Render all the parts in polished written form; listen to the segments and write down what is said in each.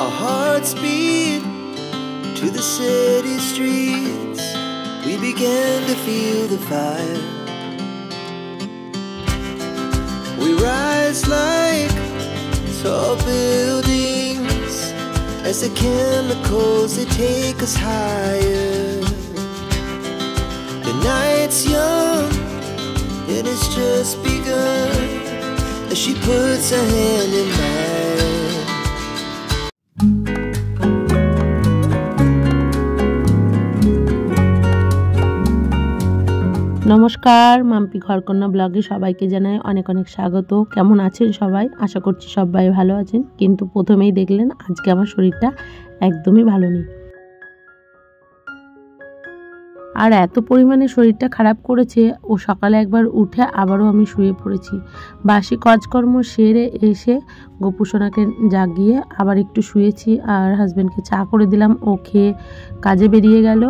Our hearts beat to the city streets. We began to feel the fire. We rise like tall buildings as the chemicals, they take us higher. The night's young and it's just begun as she puts her hand in mine. নমস্কার, মাম্পি ঘরকন্যা ব্লগে সবাইকে জানাই অনেক অনেক স্বাগত। কেমন আছেন সবাই? আশা করছি সবাই ভালো আছেন। কিন্তু প্রথমেই দেখলেন আজকে আমার শরীরটা একদমই ভালো নেই, আর এত পরিমাণে শরীরটা খারাপ করেছে। ও সকালে একবার উঠে আবারও আমি শুয়ে পড়েছি। বাসি কাজকর্ম সেরে এসে গোপুসোনাকে জাগিয়ে আবার একটু শুয়েছি, আর হাজব্যান্ডকে চা করে দিলাম। ও খেয়ে কাজে বেরিয়ে গেল,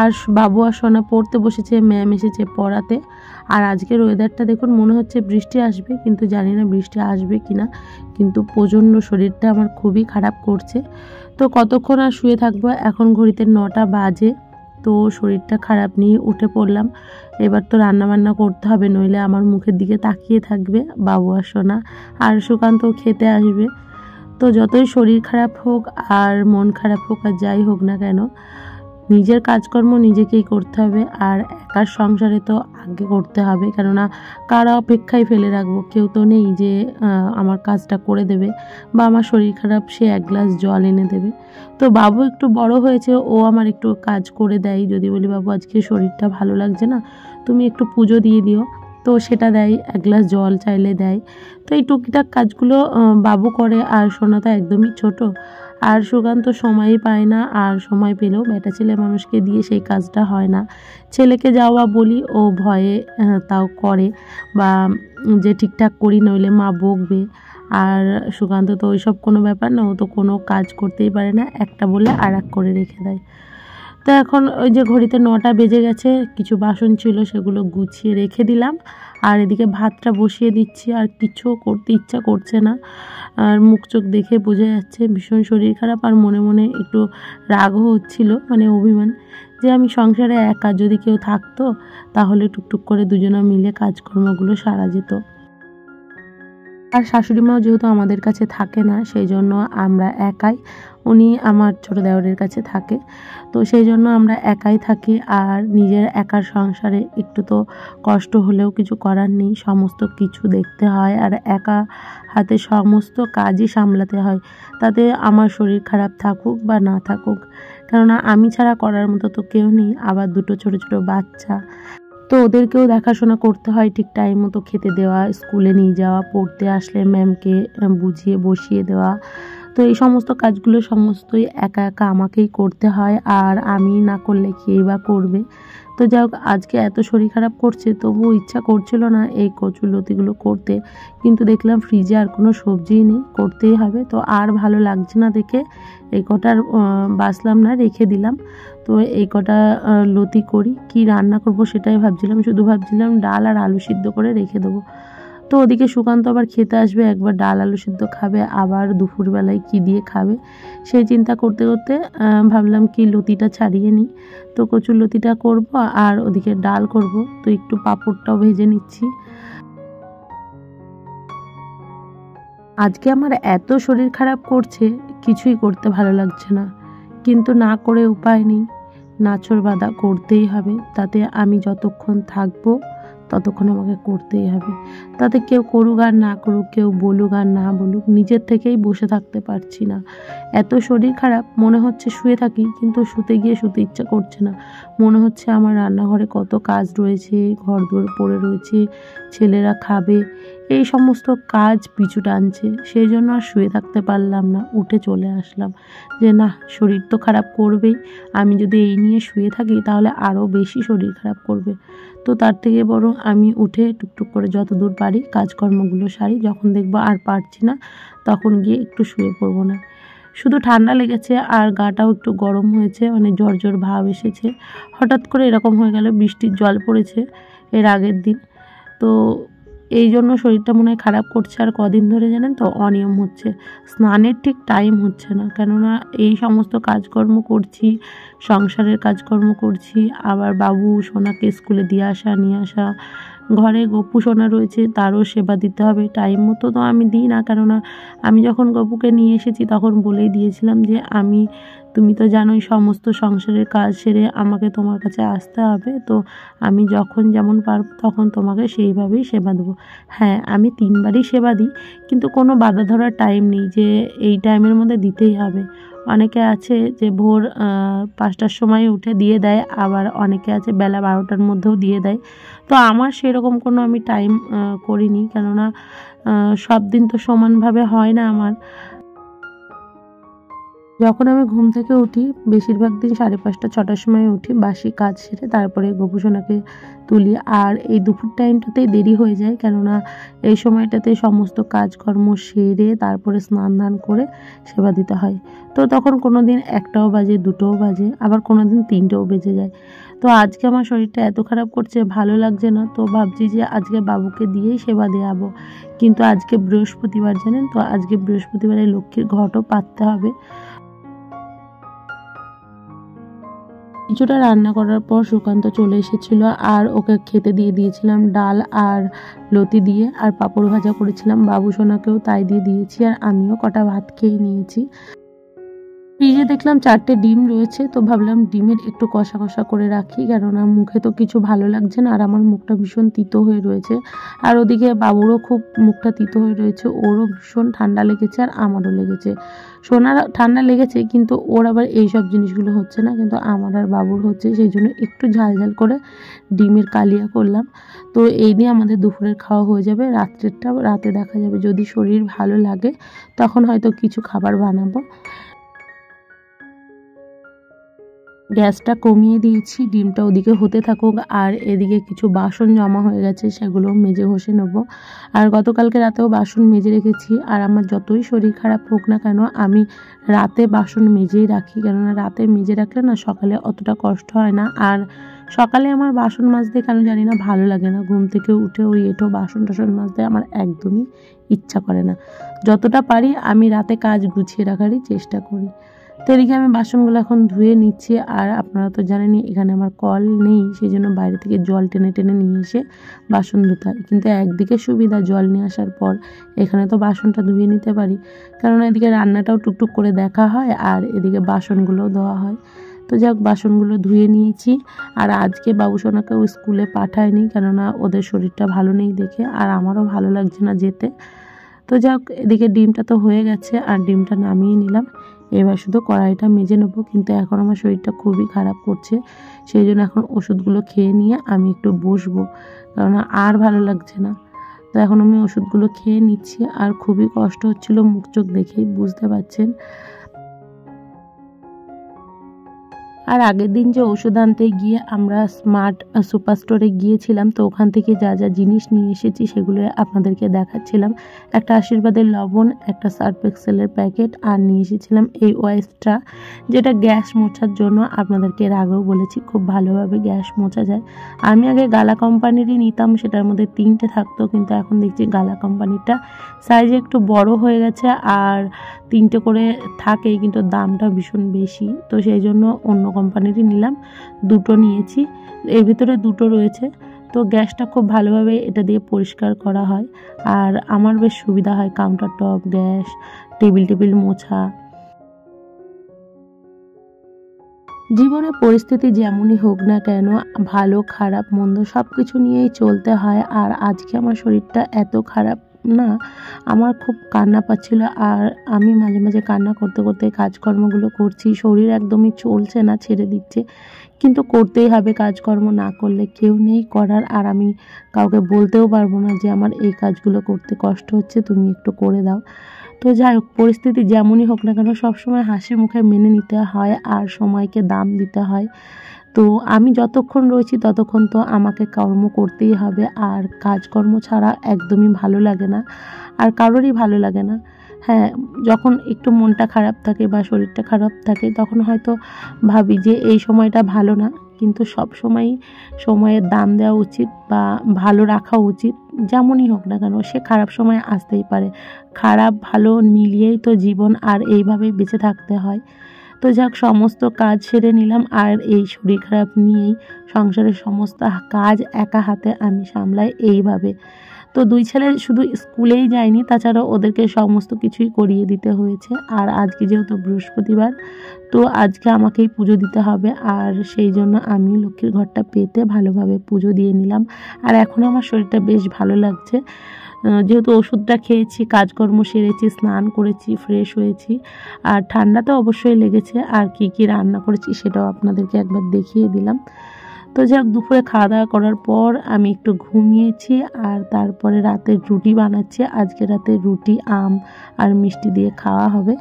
আর বাবু আর সোনা পড়তে বসেছে। ম্যাম এসেছে পড়াতে। আর আজকের ওয়েদারটা দেখুন, মনে হচ্ছে বৃষ্টি আসবে, কিন্তু জানি না বৃষ্টি আসবে কি না। কিন্তু প্রচণ্ড শরীরটা আমার খুবই খারাপ করছে। তো কতক্ষণ আর শুয়ে থাকবো? এখন ঘড়িতে 9টা বাজে। তো শরীরটা খারাপ নিয়ে উঠে পড়লাম। এবার তো রান্নাবান্না করতে হবে, নইলে আমার মুখের দিকে তাকিয়ে থাকবে বাবু আর সোনা, আর সুকান্ত খেতে আসবে। তো যতই শরীর খারাপ হোক আর মন খারাপ হোক আর যাই হোক না কেন, নিজের কাজকর্ম নিজেকেই করতে হবে। আর একার সংসারে তো আগে করতে হবে, কেননা কারা অপেক্ষায় ফেলে রাখবো? কেউ তো নেই যে আমার কাজটা করে দেবে, বা আমার শরীর খারাপ সে এক গ্লাস জল এনে দেবে। তো বাবু একটু বড় হয়েছে, ও আমার একটু কাজ করে দেয়। যদি বলি বাবু আজকে শরীরটা ভালো লাগছে না, তুমি একটু পুজো দিয়ে দিও, তো সেটা দেয়। এক গ্লাস জল চাইলে দেয়। তো এই টুকিটাক কাজগুলো বাবু করে। আর সোনা তো একদমই ছোট, আর সুকান্ত সময়ই পায় না। আর সময় পেলেও বেটা ছেলে মানুষকে দিয়ে সেই কাজটা হয় না। ছেলেকে যাওয়া বলি, ও ভয়ে তাও করে, বা যে ঠিকঠাক করি নইলে মা বকবে। আর সুকান্ত তো ওইসব কোনো ব্যাপার না, ও তো কোনো কাজ করতেই পারে না, একটা বলে আর এক করে রেখে দেয়। তো এখন ওই যে ঘড়িতে 9টা বেজে গেছে, কিছু বাসন ছিল সেগুলো গুছিয়ে রেখে দিলাম। আর এদিকে ভাতটা বসিয়ে দিচ্ছি। আর কিছু করতে ইচ্ছা করছে না, আর মুখ চোখ দেখে বোঝা যাচ্ছে ভীষণ শরীর খারাপ। আর মনে মনে একটু রাগও হচ্ছিল, মানে অভিমান, যে আমি সংসারে একা, যদি কেউ থাকতো তাহলে টুকটুক করে দুজনে মিলে কাজকর্মগুলো সারা যেত। আর শাশুড়ি মাও যেহেতু আমাদের কাছে থাকে না, সেই জন্য আমরা একাই, উনি আমার ছোটো দেওরের কাছে থাকে, তো সেই জন্য আমরা একাই থাকি। আর নিজের একার সংসারে একটু তো কষ্ট হলেও কিছু করার নেই, সমস্ত কিছু দেখতে হয়, আর একা হাতে সমস্ত কাজই সামলাতে হয়। তাতে আমার শরীর খারাপ থাকুক বা না থাকুক, কেননা আমি ছাড়া করার মতো তো কেউ নেই। আবার দুটো ছোটো ছোটো বাচ্চা, তো ওদেরকেও দেখাশোনা করতে হয়, ঠিক টাইম মতো খেতে দেওয়া, স্কুলে নিয়ে যাওয়া, পড়তে আসলে ম্যামকে বুঝিয়ে বসিয়ে দেওয়া। তো এই সমস্ত কাজগুলো সমস্তই একা একা আমাকেই করতে হয়, আর আমি না করলে কেই বা করবে? তো যাই হোক, আজকে এত শরীর খারাপ করছে, তবুও ইচ্ছা করছিল না এই কচুলতিগুলো করতে। কিন্তু দেখলাম ফ্রিজে আর কোনো সবজিই নেই, করতেই হবে। তো আর ভালো লাগছে না দেখে এই কটার বাছলাম না, রেখে দিলাম। তো এই কটা লতি করি, কি রান্না করব সেটাই ভাবছিলাম। শুধু ভাবছিলাম ডাল আর আলু সিদ্ধ করে রেখে দেবো। তো ওদিকে সুকান্ত আবার খেতে আসবে, একবার ডাল আলু সিদ্ধ খাবে, আবার দুপুরবেলায় কি দিয়ে খাবে সেই চিন্তা করতে করতে ভাবলাম কি লতিটা ছাড়িয়ে নিই। তো কচুর লতিটা করব, আর ওদিকে ডাল করব। তো একটু পাঁপড়টাও ভেজে নিচ্ছি। আজকে আমার এত শরীর খারাপ করছে, কিছুই করতে ভালো লাগছে না, কিন্তু না করে উপায় নেই, নাছোড়বাদা করতেই হবে। তাতে আমি যতক্ষণ থাকবো ততক্ষণ আমাকে করতেই হবে। তাতে কেউ করুক আর না করুক, কেউ বলুক আর না বলুক, নিজের থেকেই বসে থাকতে পারছি না। এত শরীর খারাপ, মনে হচ্ছে শুয়ে থাকি, কিন্তু শুতে গিয়ে শুতে ইচ্ছা করছে না। মনে হচ্ছে আমার রান্নাঘরে কত কাজ রয়েছে, ঘর দুয়ার পড়ে রয়েছে, ছেলেরা খাবে, এই সমস্ত কাজ পিছু টানছে। সেই জন্য আর শুয়ে থাকতে পারলাম না, উঠে চলে আসলাম, যে না, শরীর তো খারাপ করবেই, আমি যদি এই নিয়ে শুয়ে থাকি তাহলে আরও বেশি শরীর খারাপ করবে। তো তার থেকে বরং আমি উঠে টুকটুক করে যত দূর পারি কাজকর্মগুলো সারি, যখন দেখবো আর পারছি না তখন গিয়ে একটু শুয়ে পড়বো না। শুধু ঠান্ডা লেগেছে আর গাটাও একটু গরম হয়েছে, মানে জ্বর জ্বর ভাব এসেছে। হঠাৎ করে এরকম হয়ে গেল, বৃষ্টির জল পড়েছে এর আগের দিন। তো এই জন্য শরীরটা মনে হয় খারাপ করছে। আর কদিন ধরে জানেন তো অনিয়ম হচ্ছে, স্নানের ঠিক টাইম হচ্ছে না, কেননা এই সমস্ত কাজকর্ম করছি, সংসারের কাজকর্ম করছি, আবার বাবু সোনাকে স্কুলে দিয়ে আসা নিয়ে আসা, ঘরে গপু সোনা রয়েছে তারও সেবা দিতে হবে। টাইম মতো তো আমি দিই না, কেননা আমি যখন গপুকে নিয়ে এসেছি তখন বলেই দিয়েছিলাম যে তুমি তো জানোই সমস্ত সংসারের কাজ সেরে আমাকে তোমার কাছে আসতে হবে, তো আমি যখন যেমন পারবো তখন তোমাকে সেইভাবেই সেবা দেবো। হ্যাঁ, আমি 3 বারই সেবা দিই, কিন্তু কোনো বাধা ধরার টাইম নেই যে এই টাইমের মধ্যে দিতেই হবে। অনেকে আছে যে ভোর 5টার সময় উঠে দিয়ে দেয়, আবার অনেকে আছে বেলা 12টার মধ্যেও দিয়ে দেয়। তো আমার সেরকম কোনো আমি টাইম করিনি, কেননা সব দিন তো সমানভাবে হয় না আমার। যখন আমি ঘুম থেকে উঠি বেশিরভাগ দিন 5:30 6টার সময় উঠি, বাসি কাজ সেরে তারপরে গোপুসোনাকে তুলি। আর এই দুপুর টাইমটাতেই দেরি হয়ে যায়, কেননা এই সময়টাতে সমস্ত কাজকর্ম সেরে তারপরে স্নান ধান করে সেবা দিতে হয়। তো তখন কোনো দিন 1টাও বাজে, 2টোও বাজে, আবার কোনো দিন 3টেও বেজে যায়। তো আজকে আমার শরীরটা এত খারাপ করছে, ভালো লাগছে না, তো ভাবছি যে আজকে বাবুকে দিয়েই সেবা দেওয়াবো। কিন্তু আজকে বৃহস্পতিবার জানেন তো, আজকে বৃহস্পতিবারে লক্ষ্মীর ঘটও পাততে হবে। কিছুটা রান্না করার পর সুকান্ত চলে এসেছিল, আর ওকে খেতে দিয়ে দিয়েছিলাম ডাল আর লতি দিয়ে, আর পাঁপড় ভাজা করেছিলাম। বাবু সোনাকেও তাই দিয়ে দিয়েছি, আর আমিও কটা ভাত খেয়ে নিয়েছি। ফ্রিজে দেখলাম 4টে ডিম রয়েছে, তো ভাবলাম ডিমের একটু কষা কষা করে রাখি, কেননা মুখে তো কিছু ভালো লাগছে না, আর আমার মুখটা ভীষণ তিতো হয়ে রয়েছে। আর ওদিকে বাবুরও খুব মুখটা তিতো হয়ে রয়েছে, ওরও ভীষণ ঠান্ডা লেগেছে আর আমারও লেগেছে। সোনার ঠান্ডা লেগেছে, কিন্তু ওর আবার এইসব জিনিসগুলো হচ্ছে না, কিন্তু আমার আর বাবুর হচ্ছে, সেই জন্য একটু ঝাল ঝাল করে ডিমের কালিয়া করলাম। তো এই দিয়ে আমাদের দুপুরের খাওয়া হয়ে যাবে। রাত্রেরটা রাতে দেখা যাবে, যদি শরীর ভালো লাগে তখন হয়তো কিছু খাবার বানাবো। গ্যাসটা কমিয়ে দিয়েছি, ডিমটা ওদিকে হতে থাকুক, আর এদিকে কিছু বাসন জমা হয়ে গেছে সেগুলো মেজে ঘষে নেব। আর গতকালকে রাতেও বাসন মেজে রেখেছি, আর আমার যতই শরীর খারাপ হোক না কেন আমি রাতে বাসন মেজেই রাখি, কেননা রাতে মেজে রাখলে না সকালে অতটা কষ্ট হয় না। আর সকালে আমার বাসন মাজতে কেন জানি না ভালো লাগে না, ঘুম থেকে উঠে ওই এঁটো বাসন টাসন মাজতে আমার একদমই ইচ্ছা করে না। যতটা পারি আমি রাতে কাজ গুছিয়ে রাখারই চেষ্টা করি। তো এদিকে আমি বাসনগুলো এখন ধুয়ে নিচ্ছি। আর আপনারা তো জানেনই এখানে আমার কল নেই, সেই জন্য বাইরে থেকে জল টেনে টেনে নিয়ে এসে বাসন ধুতে হয়। কিন্তু একদিকে সুবিধা, জল নিয়ে আসার পর এখানে তো বাসনটা ধুয়ে নিতে পারি, কারণ এদিকে রান্নাটাও টুকটুক করে দেখা হয় আর এদিকে বাসনগুলোও ধোয়া হয়। তো যাক, বাসনগুলো ধুয়ে নিয়েছি। আর আজকে বাবুসোনাকেও স্কুলে পাঠায়নি, কেননা ওদের শরীরটা ভালো নেই দেখে, আর আমারও ভালো লাগছে না যেতে। তো যাক, এদিকে ডিমটা তো হয়ে গেছে, আর ডিমটা নামিয়ে নিলাম। এবার শুধু কড়াইটা মেজে নেবো, কিন্তু এখন আমার শরীরটা খুবই খারাপ করছে, সেই জন্য এখন ওষুধগুলো খেয়ে নিয়ে আমি একটু বসবো, কারণ আর ভালো লাগছে না। তো এখন আমি ওষুধগুলো খেয়ে নিচ্ছি, আর খুবই কষ্ট হচ্ছিল, মুখ চোখ দেখেই বুঝতে পারছেন। আর আগের দিন যে ওষুধ আনতে গিয়ে আমরা স্মার্ট সুপার স্টোরে গিয়েছিলাম, তো ওখান থেকে যা যা জিনিস নিয়ে এসেছি সেগুলো আপনাদেরকে দেখাচ্ছিলাম। একটা আশীর্বাদের লবণ, একটা সার্ফ এক্সেলের প্যাকেট, আর নিয়ে এসেছিলাম এই ওয়াইপসটা, যেটা গ্যাস মোছার জন্য। আপনাদেরকে এর আগেও বলেছি খুব ভালোভাবে গ্যাস মোছা যায়। আমি আগে গালা কোম্পানিরই নিতাম, সেটার মধ্যে 3টে থাকতো, কিন্তু এখন দেখছি গালা কোম্পানিটা সাইজে একটু বড় হয়ে গেছে, আর 3টে করে থাকে, কিন্তু দামটা ভীষণ বেশি, তো সেই জন্য অন্য কোম্পানিরই নিলাম। 2টো নিয়েছি, এর ভিতরে 2টো রয়েছে। তো গ্যাসটা খুব ভালোভাবে এটা দিয়ে পরিষ্কার করা হয়, আর আমার বেশ সুবিধা হয় কাউন্টার টপ, গ্যাস, টেবিল মোছা। জীবনে পরিস্থিতি যেমনই হোক না কেন, ভালো খারাপ মন্দ সব কিছু নিয়েই চলতে হয়। আর আজকে আমার শরীরটা এত খারাপ না, আমার খুব কান্না পাচ্ছিল, আর আমি মাঝে মাঝে কান্না করতে করতে কাজকর্মগুলো করছি। শরীর একদমই চলছে না, ছেড়ে দিচ্ছে, কিন্তু করতেই হবে, কাজকর্ম না করলে কেউ নেই করার। আর আমি কাউকে বলতেও পারবো না যে আমার এই কাজগুলো করতে কষ্ট হচ্ছে, তুমি একটু করে দাও। তো যাই হোক, পরিস্থিতি যেমনই হোক না কেন সবসময় হাসি মুখে মেনে নিতে হয়, আর সময়কে দাম দিতে হয়। তো আমি যতক্ষণ রয়েছি ততক্ষণ তো আমাকে কর্ম করতেই হবে, আর কাজকর্ম ছাড়া একদমই ভালো লাগে না, আর কারোরই ভালো লাগে না। হ্যাঁ, যখন একটু মনটা খারাপ থাকে বা শরীরটা খারাপ থাকে তখন হয়তো ভাবি যে এই সময়টা ভালো না, কিন্তু সব সময় সময়ের দাম দেওয়া উচিত বা ভালো রাখা উচিত। যেমনই হোক না কেন, সে খারাপ সময় আসতেই পারে, খারাপ ভালো মিলিয়েই তো জীবন, আর এইভাবেই বেঁচে থাকতে হয়। তো যাক, সমস্ত কাজ সেরে নিলাম, আর এই শরীর খারাপ নিয়েই সংসারের সমস্ত কাজ একা হাতে আমি সামলাই এইভাবে। তো দুই ছেলে শুধু স্কুলেই যায়নি, তাছাড়া ওদেরকে সমস্ত কিছুই করিয়ে দিতে হয়েছে। আর আজকে যেহেতু বৃহস্পতিবার, তো আজকে আমাকেই পুজো দিতে হবে, আর সেই জন্য আমি লক্ষ্মীর ঘরটা পেতে ভালোভাবে পুজো দিয়ে নিলাম। আর এখন আমার শরীরটা বেশ ভালো লাগছে, যেহেতু ওষুধটা খেয়েছি, কাজকর্ম সেরেছি, স্নান করেছি, ফ্রেশ হয়েছি। আর ঠান্ডা তো অবশ্যই লেগেছে। আর কি কি রান্না করেছি সেটাও আপনাদেরকে একবার দেখিয়ে দিলাম। তো যাক, দুপুরে খাওয়া দাওয়া করার পর আমি একটু ঘুমিয়েছি, আর তারপরে রাতে রুটি বানাচ্ছি। আজকে রাতে রুটি, আম আর মিষ্টি দিয়ে খাওয়া হবে।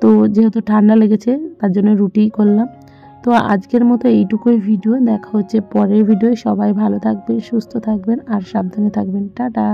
তো যেহেতু ঠান্ডা লেগেছে তার জন্য রুটিই করলাম। তো আজকের মতো এইটুকুই ভিডিও, দেখা হচ্ছে পরের ভিডিও। সবাই ভালো থাকবেন, সুস্থ থাকবেন আর সাবধানে থাকবেন। টাটা।